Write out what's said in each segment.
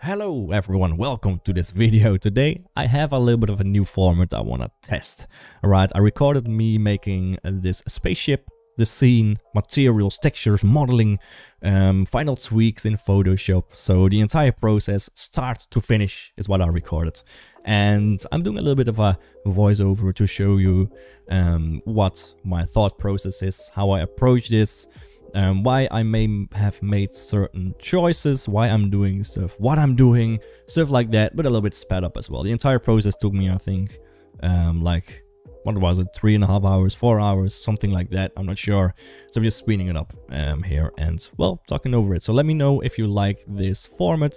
Hello everyone, welcome to this video. Today I have a little bit of a new format I want to test. Alright, I recorded me making this spaceship, the scene, materials, textures, modeling, final tweaks in Photoshop. So the entire process, start to finish, is what I recorded. And I'm doing a little bit of a voiceover to show you what my thought process is, how I approach this. Why I may have made certain choices, why I'm doing stuff, what I'm doing, stuff like that, but a little bit sped up as well. The entire process took me, I think, like, what was it, 3.5 hours, 4 hours, something like that, I'm not sure. So I'm just speeding it up here and, well, talking over it. So let me know if you like this format.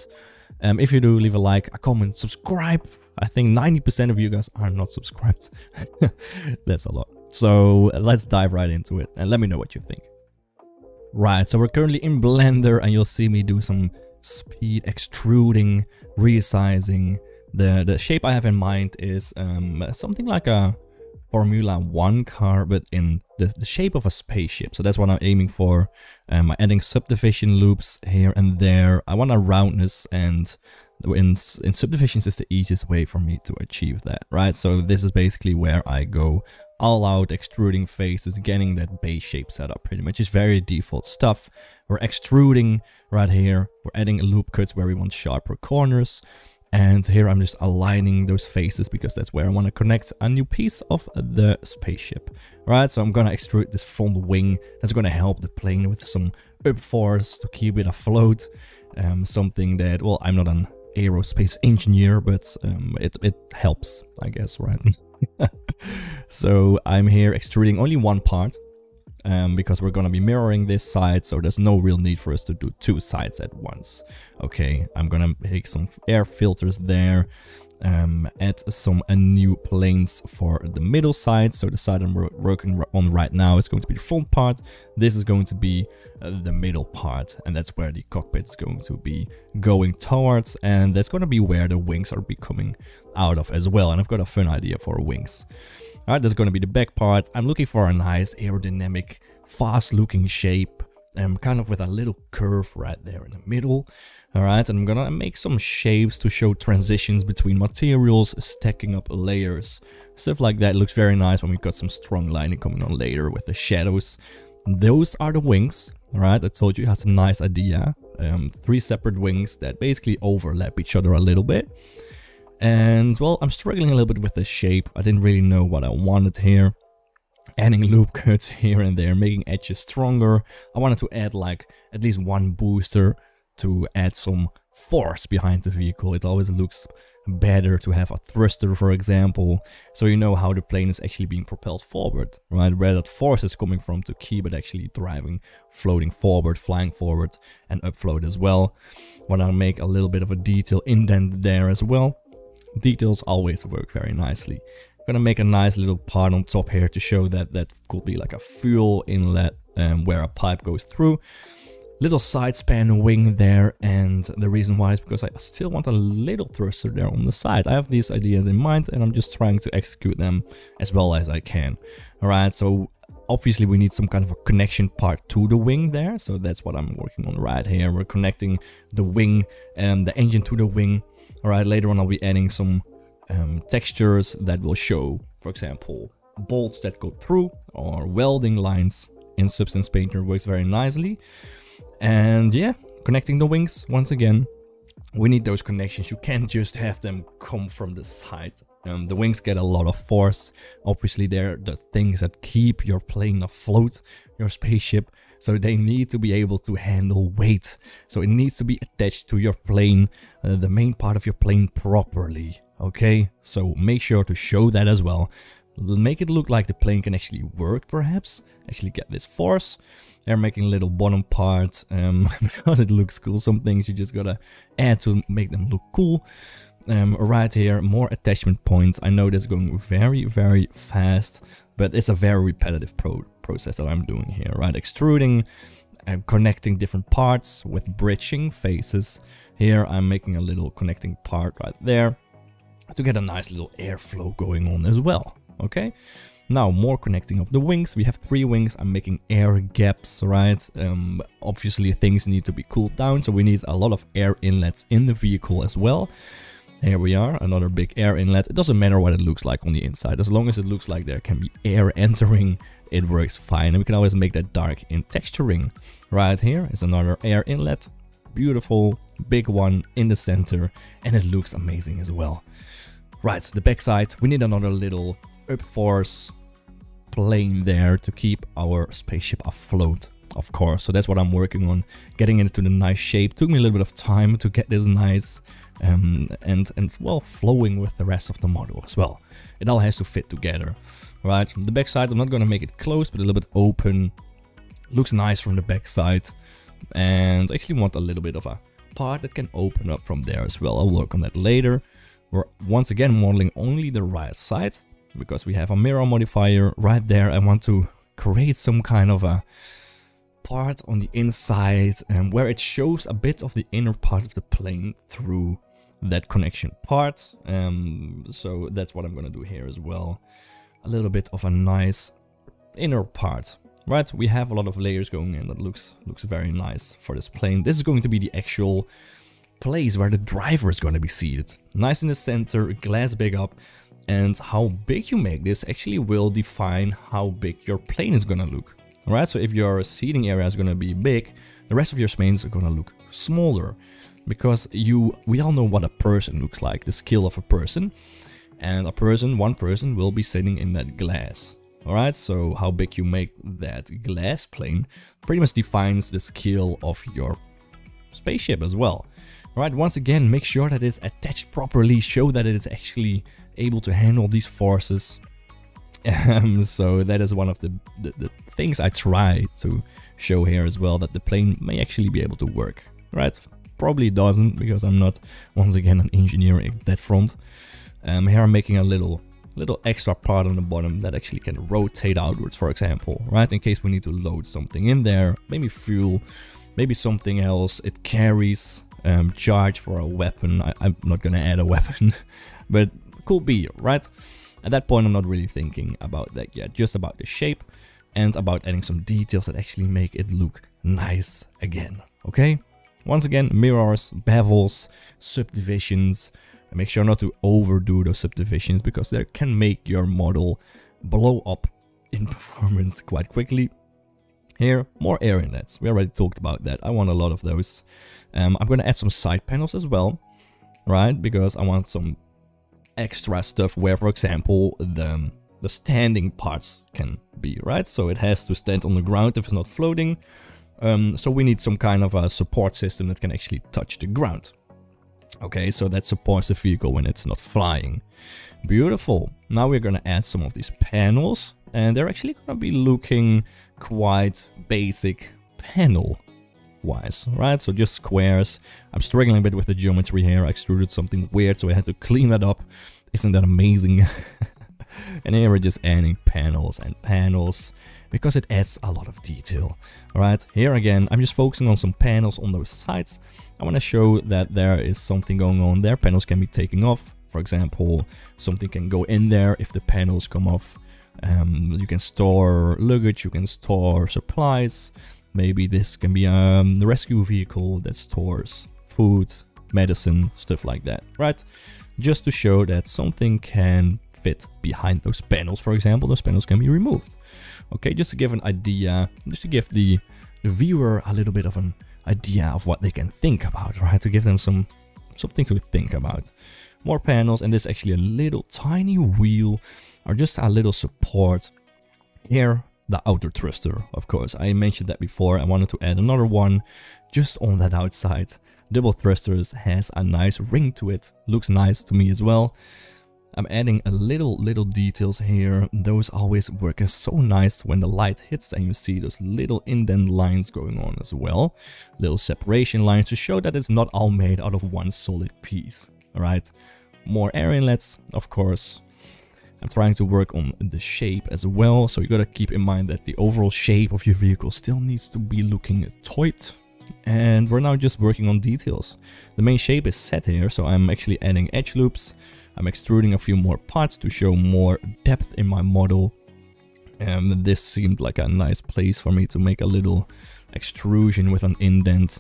If you do, leave a like, a comment, subscribe. I think 90% of you guys are not subscribed. That's a lot. So let's dive right into it and let me know what you think. Right, so we're currently in Blender and you'll see me do some speed extruding, resizing. The shape I have in mind is something like a Formula 1 car, but in the shape of a spaceship. So that's what I'm aiming for. I'm adding subdivision loops here and there. I want a roundness, and in subdivisions is the easiest way for me to achieve that, right? So this is basically where I go all out, extruding faces, getting that base shape set up pretty much. It's very default stuff. We're extruding right here. We're adding loop cuts where we want sharper corners. And here I'm just aligning those faces because that's where I want to connect a new piece of the spaceship. Right, so I'm going to extrude this front wing. That's going to help the plane with some up force to keep it afloat. Something that, well, I'm not an aerospace engineer, but it helps, I guess, right? So I'm here extruding only one part because we're gonna be mirroring this side, so there's no real need for us to do two sides at once. Okay, I'm gonna make some air filters there, add some new planes for the middle side. So the side I'm working on right now is going to be the front part. This is going to be the middle part, and that's where the cockpit is going to be going towards, and that's going to be where the wings are be coming out of as well. And I've got a fun idea for wings. Alright, that's going to be the back part. I'm looking for a nice aerodynamic, fast looking shape, kind of with a little curve right there in the middle. Alright, and I'm gonna make some shapes to show transitions between materials, stacking up layers. Stuff like that looks very nice when we've got some strong lighting coming on later with the shadows. Those are the wings. Alright, I told you I had some nice idea. 3 separate wings that basically overlap each other a little bit. And, well, I'm struggling a little bit with the shape. I didn't really know what I wanted here. Adding loop cuts here and there, making edges stronger. I wanted to add like at least one booster to add some force behind the vehicle. It always looks better to have a thruster, for example, so you know how the plane is actually being propelled forward, right? Where that force is coming from to keep it actually driving, floating forward, flying forward, and upfloat as well. Want to make a little bit of a detail indent there as well. Details always work very nicely. I'm gonna make a nice little part on top here to show that that could be like a fuel inlet where a pipe goes through. Little side span wing there, and the reason why is because I still want a little thruster there on the side. I have these ideas in mind and I'm just trying to execute them as well as I can. Alright, so obviously we need some kind of a connection part to the wing there, so that's what I'm working on right here. We're connecting the wing and the engine to the wing. Alright, later on I'll be adding some textures that will show, for example, bolts that go through, or welding lines in Substance Painter works very nicely. And yeah, connecting the wings once again. We need those connections. You can't just have them come from the side. The wings get a lot of force. Obviously, they're the things that keep your plane afloat, your spaceship. So they need to be able to handle weight. So it needs to be attached to your plane, the main part of your plane properly. Okay, so make sure to show that as well. Make it look like the plane can actually work, perhaps. Actually get this force. They're making a little bottom part because it looks cool. Some things you just gotta add to make them look cool. Right here, more attachment points. I know this is going very, very fast, but it's a very repetitive process that I'm doing here, right? Extruding and connecting different parts with bridging faces. Here I'm making a little connecting part right there to get a nice little airflow going on as well. Okay, Now, more connecting of the wings. We have 3 wings. I'm making air gaps, right? Obviously, things need to be cooled down, so we need a lot of air inlets in the vehicle as well. Here we are, another big air inlet. It doesn't matter what it looks like on the inside. As long as it looks like there can be air entering, it works fine. And we can always make that dark in texturing. Right here is another air inlet. Beautiful, big one in the center. And it looks amazing as well. Right, the backside, we need another little upforce plane there to keep our spaceship afloat, of course. So that's what I'm working on, getting it into the nice shape. Took me a little bit of time to get this nice and well, flowing with the rest of the model as well. It all has to fit together, right? The backside, I'm not going to make it closed, but a little bit open. Looks nice from the backside, and I actually want a little bit of a part that can open up from there as well. I'll work on that later. We're once again modeling only the right side because we have a mirror modifier right there. I want to create some kind of a part on the inside where it shows a bit of the inner part of the plane through that connection part. So that's what I'm gonna do here as well. A little bit of a nice inner part. Right, we have a lot of layers going in that looks very nice for this plane. This is going to be the actual place where the driver is going to be seated. Nice in the center, glass big up, and how big you make this actually will define how big your plane is going to look. Alright, so if your seating area is going to be big, the rest of your planes are going to look smaller. Because we all know what a person looks like, the scale of a person. And one person will be sitting in that glass. Alright, so how big you make that glass plane pretty much defines the scale of your spaceship as well. Alright, once again, make sure that it's attached properly, show that it is actually able to handle these forces. So that is one of the things I try to show here as well, that the plane may actually be able to work. Right, probably doesn't, because I'm not, once again, an engineer in that front. Here I'm making a little extra part on the bottom that actually can rotate outwards, for example, right? In case we need to load something in there, maybe fuel, maybe something else. It carries charge for a weapon. I'm not gonna add a weapon, but could be, right? At that point, I'm not really thinking about that yet, just about the shape and about adding some details that actually make it look nice again, okay? Once again, mirrors, bevels, subdivisions. Make sure not to overdo those subdivisions because they can make your model blow up in performance quite quickly. Here, more air inlets. We already talked about that. I want a lot of those. I'm going to add some side panels as well, right? Because I want some extra stuff where, for example, the standing parts can be, right? So it has to stand on the ground if it's not floating. So we need some kind of a support system that can actually touch the ground. Okay, so that supports the vehicle when it's not flying. Beautiful. Now we're gonna add some of these panels, and they're actually gonna be looking quite basic panel-wise, right? So just squares. I'm struggling a bit with the geometry here. I extruded something weird, so I had to clean that up. Isn't that amazing? And here we're just adding panels and panels, because it adds a lot of detail. Alright, here again, I'm just focusing on some panels on those sides. I want to show that there is something going on there. Panels can be taken off. For example, something can go in there if the panels come off. You can store luggage, you can store supplies. Maybe this can be a rescue vehicle that stores food, medicine, stuff like that, right? Just to show that something can fit behind those panels. For example, those panels can be removed. Okay, just to give an idea, just to give the viewer a little bit of an idea of what they can think about, right? To give them something to think about. More panels, and this is actually a little tiny wheel, or just a little support. Here, the outer thruster, of course. I mentioned that before. I wanted to add another one just on that outside. Double thrusters has a nice ring to it. Looks nice to me as well. I'm adding a little details here. Those always work so nice when the light hits and you see those little indent lines going on as well. Little separation lines to show that it's not all made out of one solid piece. Alright, more air inlets, of course. I'm trying to work on the shape as well, so you gotta keep in mind that the overall shape of your vehicle still needs to be looking tight. And we're now just working on details. The main shape is set here, so I'm actually adding edge loops. I'm extruding a few more parts to show more depth in my model. This seemed like a nice place for me to make a little extrusion with an indent.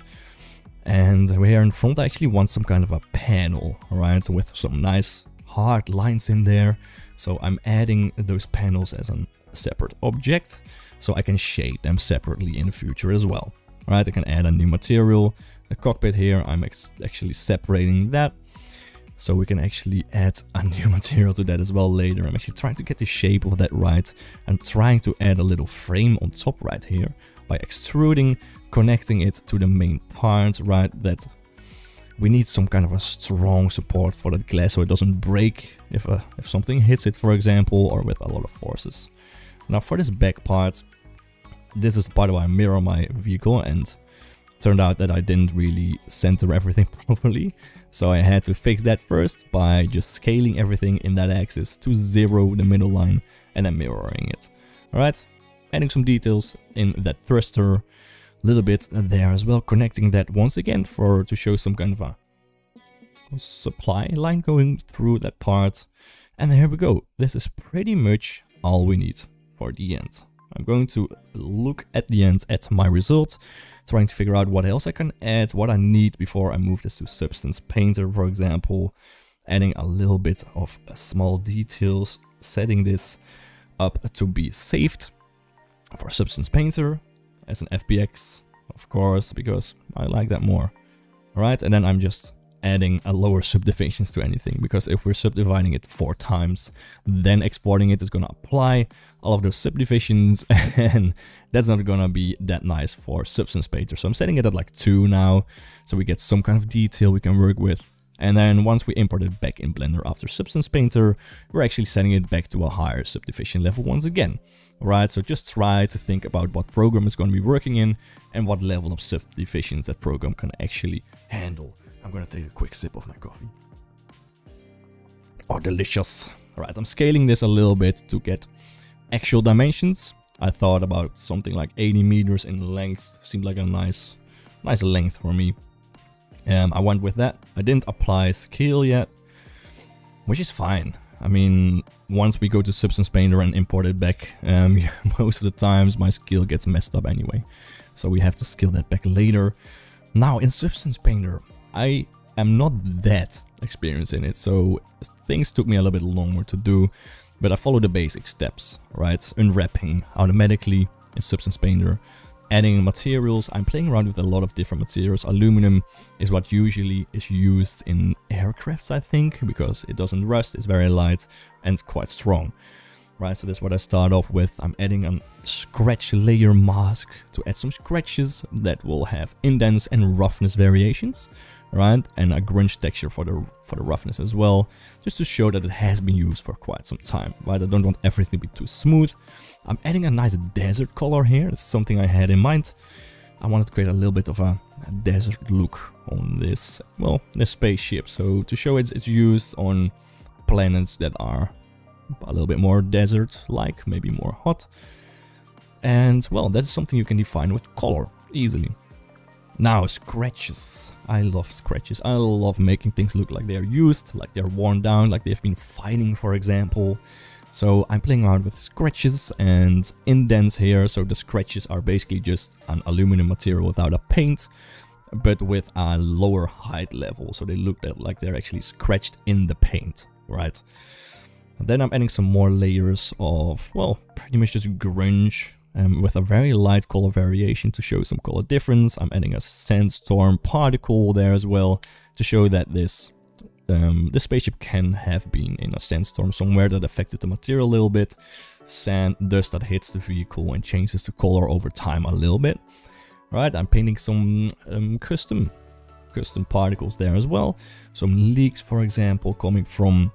And here in front I actually want some kind of a panel, right, with some nice hard lines in there. So I'm adding those panels as a separate object, so I can shade them separately in the future as well. Right, I can add a new material. The cockpit here, I'm actually separating that, so we can actually add a new material to that as well later. I'm actually trying to get the shape of that right. I'm trying to add a little frame on top right here by extruding, connecting it to the main part, right, that we need some kind of a strong support for that glass so it doesn't break if something hits it, for example, or with a lot of forces. Now for this back part, this is the part where I mirror my vehicle, and turned out that I didn't really center everything properly. So I had to fix that first by just scaling everything in that axis to 0 the middle line and then mirroring it. Alright, adding some details in that thruster, a little bit there as well, connecting that once again to show some kind of a supply line going through that part. And here we go. This is pretty much all we need for the end. I'm going to look at the end at my result, trying to figure out what else I can add, what I need before I move this to Substance Painter, for example. Adding a little bit of small details, setting this up to be saved for Substance Painter as an FBX, of course, because I like that more. Alright, and then I'm just adding a lower subdivisions to anything, because if we're subdividing it 4 times, then exporting it is going to apply all of those subdivisions, and that's not going to be that nice for Substance Painter. So I'm setting it at like 2 now, so we get some kind of detail we can work with. And then once we import it back in Blender after Substance Painter, we're actually setting it back to a higher subdivision level once again. Alright, so just try to think about what program is going to be working in and what level of subdivisions that program can actually handle. I'm gonna take a quick sip of my coffee. Oh, delicious. Alright, I'm scaling this a little bit to get actual dimensions. I thought about something like 80 meters in length. Seemed like a nice length for me. I went with that. I didn't apply scale yet, which is fine. I mean, once we go to Substance Painter and import it back, most of the times my scale gets messed up anyway. So we have to scale that back later. Now in Substance Painter, I am not that experienced in it, so things took me a little bit longer to do, but I follow the basic steps, right? Unwrapping automatically in Substance Painter, adding materials. I'm playing around with a lot of different materials. Aluminum is what usually is used in aircrafts, I think, because it doesn't rust, it's very light and quite strong. Right, so that's what I start off with. I'm adding a scratch layer mask to add some scratches that will have indents and roughness variations, right? And a grunge texture for the roughness as well, just to show that it has been used for quite some time, right? I don't want everything to be too smooth. I'm adding a nice desert color here. That's something I had in mind. I wanted to create a little bit of a desert look on this, well, this spaceship. So to show it's used on planets that are a little bit more desert-like, maybe more hot. And well, that's something you can define with color easily. Now, scratches. I love scratches. I love making things look like they're used, like they're worn down, like they've been fighting, for example. So I'm playing around with scratches and indents here. So the scratches are basically just an aluminum material without a paint, but with a lower height level. So they look like they're actually scratched in the paint, right? And then I'm adding some more layers of, well, pretty much just grunge with a very light color variation to show some color difference. I'm adding a sandstorm particle there as well to show that this spaceship can have been in a sandstorm somewhere that affected the material a little bit. Sand, dust that hits the vehicle and changes the color over time a little bit. Right, I'm painting some custom particles there as well. Some leaks, for example, coming from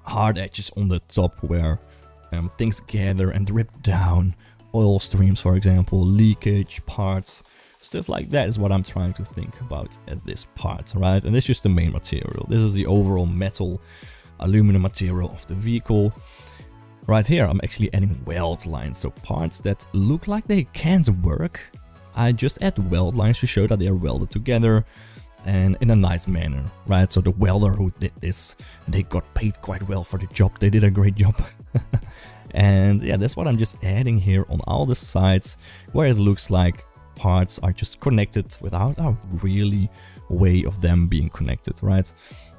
hard edges on the top where things gather and drip down. Oil streams, for example, leakage parts, stuff like that is what I'm trying to think about at this part, right? And this is just the main material. This is the overall metal aluminum material of the vehicle. Right here, I'm actually adding weld lines, so parts that look like they can't work. I just add weld lines to show that they are welded together and in a nice manner, right? So the welder who did this, they got paid quite well for the job. They did a great job. And yeah, that's what I'm just adding here on all the sides, where it looks like parts are just connected without a really way of them being connected, right?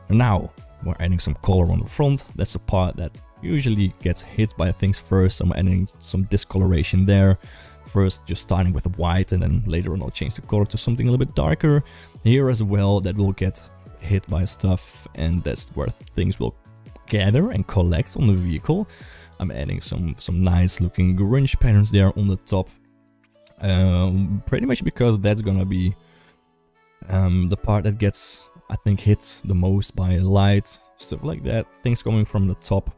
Now we're adding some color on the front. That's the part that usually gets hit by things first. I'm adding some discoloration there. First, just starting with white, and then later on I'll change the color to something a little bit darker. Here as well, that will get hit by stuff, and that's where things will gather and collect on the vehicle. I'm adding some nice looking grunge patterns there on the top. Pretty much because that's gonna be the part that gets, I think, hit the most by light, stuff like that. Things coming from the top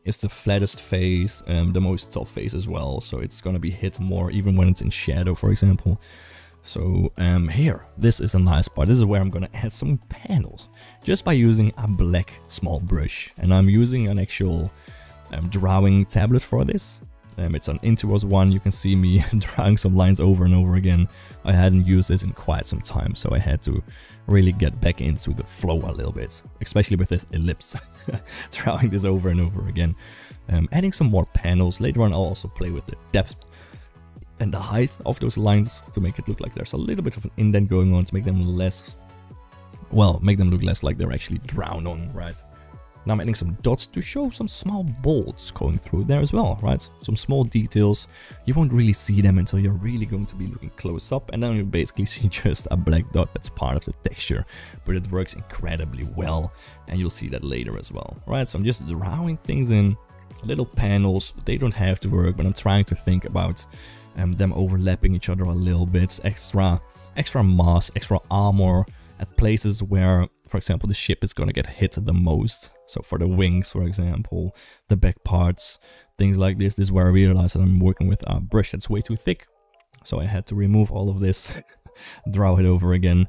is the flattest face, the most top face as well, so it's gonna be hit more even when it's in shadow, for example. So here, this is a nice part. This is where I'm gonna add some panels just by using a black small brush, and I'm using an actual drawing tablet for this. It's an Intuos one. You can see me drawing some lines over and over again. I hadn't used this in quite some time, so I had to really get back into the flow a little bit, especially with this ellipse. Drawing this over and over again. Adding some more panels. Later on I'll also play with the depth and the height of those lines to make it look like there's a little bit of an indent going on, to make them less, well, make them look less like they're actually drawn on, right? Now I'm adding some dots to show some small bolts going through there as well, right? Some small details. You won't really see them until you're really going to be looking close up, and then you basically see just a black dot that's part of the texture. But it works incredibly well, and you'll see that later as well, right? So I'm just drawing things in, little panels. They don't have to work, but I'm trying to think about them overlapping each other a little bit. Extra mass, extra armor at places where, for example, the ship is gonna get hit the most. So for the wings, for example, the back parts, things like this. This is where I realized that I'm working with a brush that's way too thick. So I had to remove all of this, draw it over again.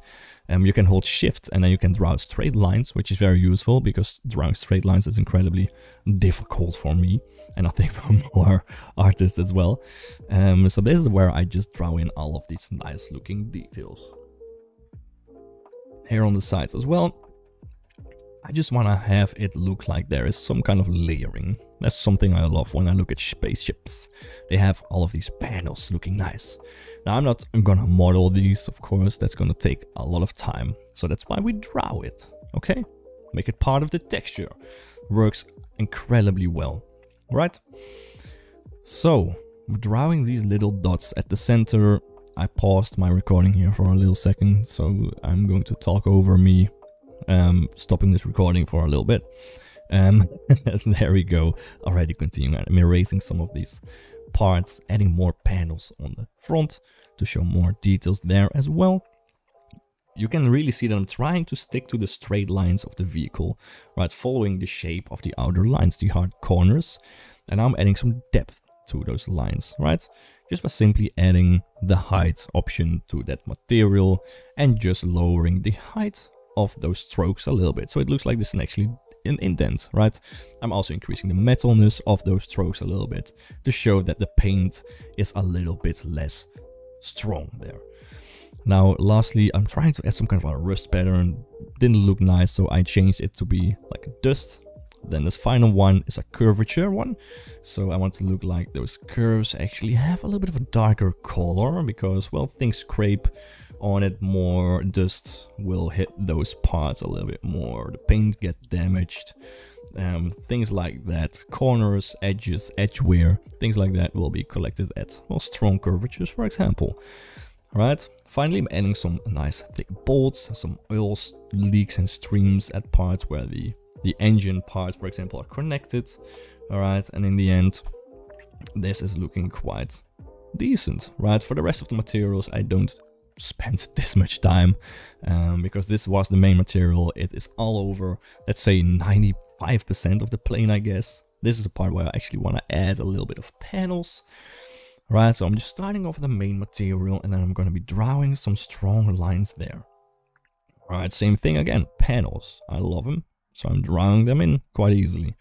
You can hold shift and then you can draw straight lines, which is very useful because drawing straight lines is incredibly difficult for me, and I think for more artists as well. So this is where I just draw in all of these nice looking details. Here on the sides as well, I just want to have it look like there is some kind of layering. That's something I love when I look at spaceships. They have all of these panels looking nice. Now I'm not gonna model these, of course, that's gonna take a lot of time. So that's why we draw it, okay? Make it part of the texture. Works incredibly well, right? So, drawing these little dots at the center. I paused my recording here for a little second, so I'm going to talk over me, stopping this recording for a little bit. There we go, already continuing. I'm erasing some of these parts, adding more panels on the front to show more details there as well. You can really see that I'm trying to stick to the straight lines of the vehicle, right, following the shape of the outer lines, the hard corners, and I'm adding some depth to those lines, right? Just by simply adding the height option to that material and just lowering the height of those strokes a little bit, so it looks like this is actually an indent, right? I'm also increasing the metalness of those strokes a little bit to show that the paint is a little bit less strong there. Now lastly, I'm trying to add some kind of a rust pattern. Didn't look nice, so I changed it to be like a dust. Then this final one is a curvature one, so I want to look like those curves actually have a little bit of a darker color, because, well, things scrape on it more, dust will hit those parts a little bit more, the paint gets damaged, things like that, corners, edges, edge wear, things like that will be collected at, well, strong curvatures, for example. Alright, finally I'm adding some nice thick bolts, some oil leaks and streams at parts where the engine parts, for example, are connected. Alright, and in the end, this is looking quite decent, right? For the rest of the materials, I don't spend this much time, because this was the main material. It is all over, let's say 95% of the plane, I guess. This is the part where I actually want to add a little bit of panels. Right, so I'm just starting off with the main material, and then I'm going to be drawing some strong lines there. Alright, same thing again, panels. I love them, so I'm drawing them in quite easily.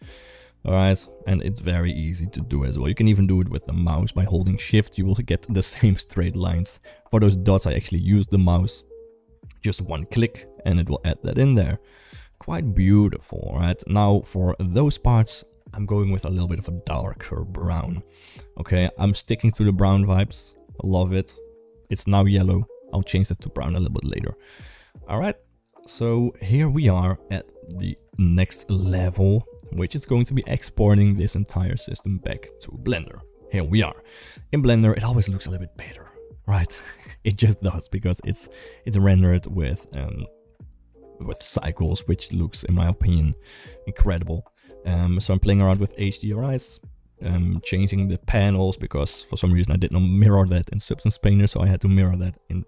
Alright, and it's very easy to do as well. You can even do it with the mouse. By holding shift, you will get the same straight lines. For those dots, I actually used the mouse. Just one click, and it will add that in there. Quite beautiful, right? Now, for those parts, I'm going with a little bit of a darker brown. Okay, I'm sticking to the brown vibes. I love it. It's now yellow. I'll change that to brown a little bit later. Alright, so here we are at the next level, which is going to be exporting this entire system back to Blender. Here we are. In Blender, it always looks a little bit better, right? It just does, because it's rendered with cycles, which looks, in my opinion, incredible. So I'm playing around with HDRIs, changing the panels, because for some reason I did not mirror that in Substance Painter, so I had to mirror that in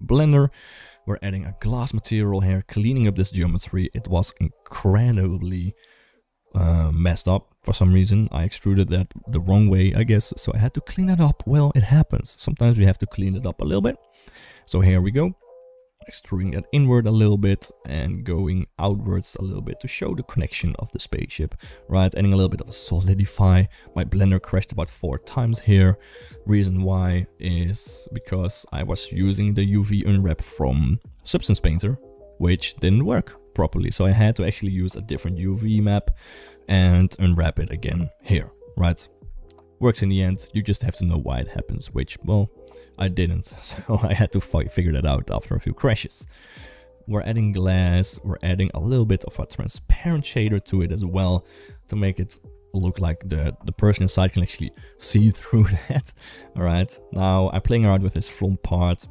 Blender. We're adding a glass material here, cleaning up this geometry. It was incredibly messed up for some reason. I extruded that the wrong way, I guess, so I had to clean it up. Well, it happens. Sometimes we have to clean it up a little bit. So here we go. Extruding that inward a little bit and going outwards a little bit to show the connection of the spaceship, right? Adding a little bit of a solidify. My Blender crashed about 4 times here. Reason why is because I was using the UV unwrap from Substance Painter, which didn't work properly. So I had to actually use a different UV map and unwrap it again here, right? Works in the end, you just have to know why it happens, which, well, I didn't, so I had to figure that out after a few crashes. We're adding glass, we're adding a little bit of a transparent shader to it as well, to make it look like the person inside can actually see through that. Alright, now I'm playing around with this front part.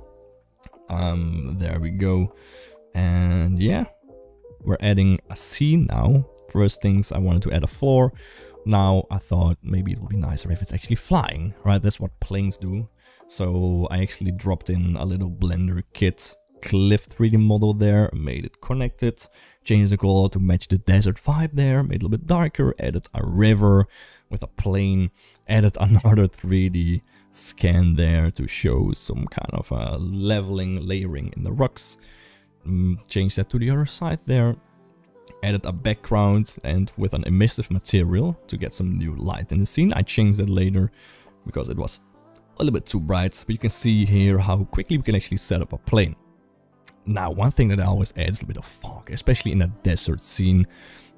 There we go. And yeah, we're adding a scene now. First things, I wanted to add a floor. Now I thought maybe it would be nicer if it's actually flying, right? That's what planes do. So I actually dropped in a little Blender kit cliff 3D model there, made it connected, changed the color to match the desert vibe there, made it a little bit darker, added a river with a plane, added another 3D scan there to show some kind of leveling, layering in the rocks. Changed that to the other side there. Added a background and with an emissive material to get some new light in the scene. I changed that later because it was a little bit too bright, but you can see here how quickly we can actually set up a plane. Now, one thing that I always add is a bit of fog, especially in a desert scene.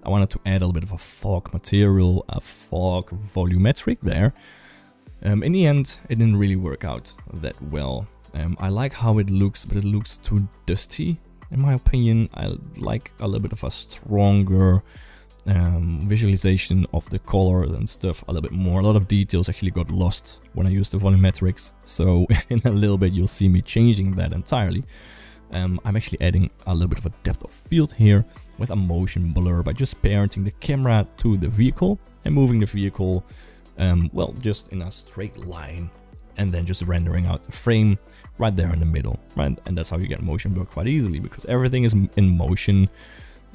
I wanted to add a little bit of a fog material, a fog volumetric there. In the end, it didn't really work out that well. I like how it looks, but it looks too dusty. In my opinion, I like a little bit of a stronger visualization of the color and stuff a little bit more. A lot of details actually got lost when I used the volumetrics, so in a little bit you'll see me changing that entirely. I'm actually adding a little bit of a depth of field here with a motion blur by just parenting the camera to the vehicle and moving the vehicle, well, just in a straight line, and then just rendering out the frame right there in the middle, right? And that's how you get motion blur quite easily, because everything is in motion,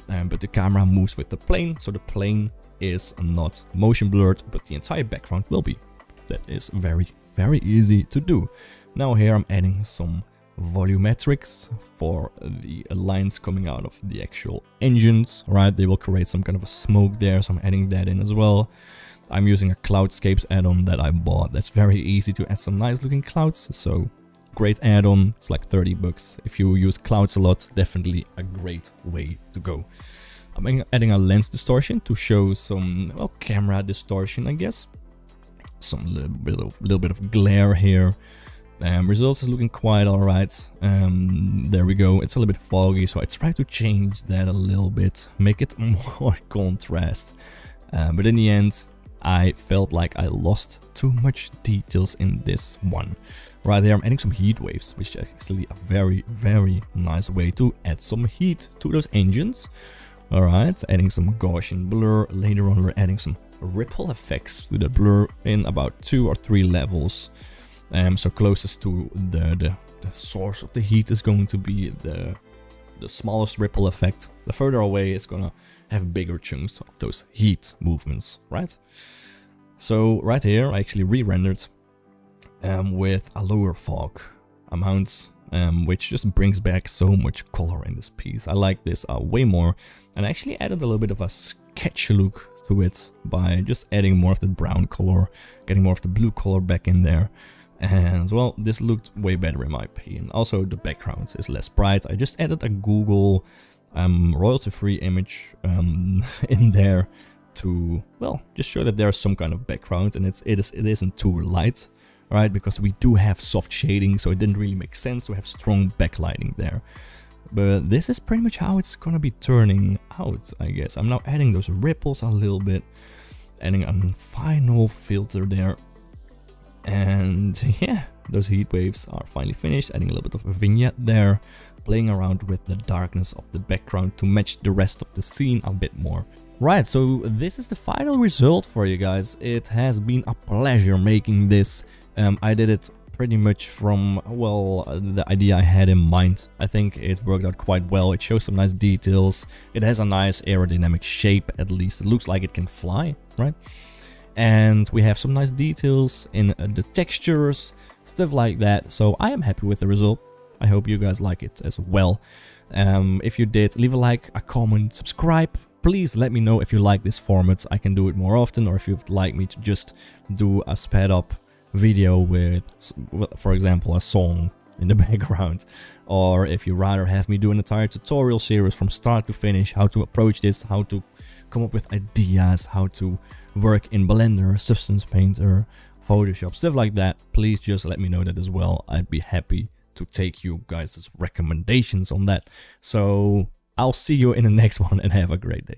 but the camera moves with the plane, so the plane is not motion blurred, but the entire background will be. That is very, very easy to do. Now here I'm adding some volumetrics for the lines coming out of the actual engines, right? They will create some kind of a smoke there, so I'm adding that in as well. I'm using a Cloudscapes add-on that I bought. That's very easy to add some nice looking clouds, so great add-on. It's like 30 bucks. If you use clouds a lot, definitely a great way to go. I'm adding a lens distortion to show some, well, camera distortion, I guess. Some little bit of glare here. Results is looking quite alright. There we go. It's a little bit foggy, so I tried to change that a little bit, make it more contrast. But in the end, I felt like I lost too much details in this one. Right there, I'm adding some heat waves, which is actually a very, very nice way to add some heat to those engines. Alright, adding some Gaussian blur. Later on, we're adding some ripple effects to the blur in about 2 or 3 levels. So closest to the source of the heat is going to be the smallest ripple effect. The further away it's gonna have bigger chunks of those heat movements, right? So right here I actually re-rendered with a lower fog amount, which just brings back so much color in this piece. I like this way more, and I actually added a little bit of a sketch look to it by just adding more of the brown color, getting more of the blue color back in there. And well, this looked way better in my opinion. Also, the background is less bright. I just added a Google royalty-free image in there to, well, just show that there's some kind of background and it isn't too light, right? Because we do have soft shading, so it didn't really make sense to have strong backlighting there. But this is pretty much how it's gonna be turning out, I guess. I'm now adding those ripples a little bit, adding a final filter there. And yeah, those heat waves are finally finished, adding a little bit of a vignette there, playing around with the darkness of the background to match the rest of the scene a bit more. Right, so this is the final result for you guys. It has been a pleasure making this. I did it pretty much from, well, the idea I had in mind. I think it worked out quite well. It shows some nice details. It has a nice aerodynamic shape, at least. It looks like it can fly, right? And we have some nice details in the textures, stuff like that. So I am happy with the result. I hope you guys like it as well. If you did, leave a like, a comment, subscribe. Please let me know if you like this format. I can do it more often, or if you'd like me to just do a sped up video with, for example, a song in the background, or if you rather have me do an entire tutorial series from start to finish, how to approach this, how to come up with ideas, how to work in Blender, Substance Painter, Photoshop, stuff like that. Please just let me know that as well. I'd be happy to take you guys' recommendations on that. So I'll see you in the next one, and have a great day.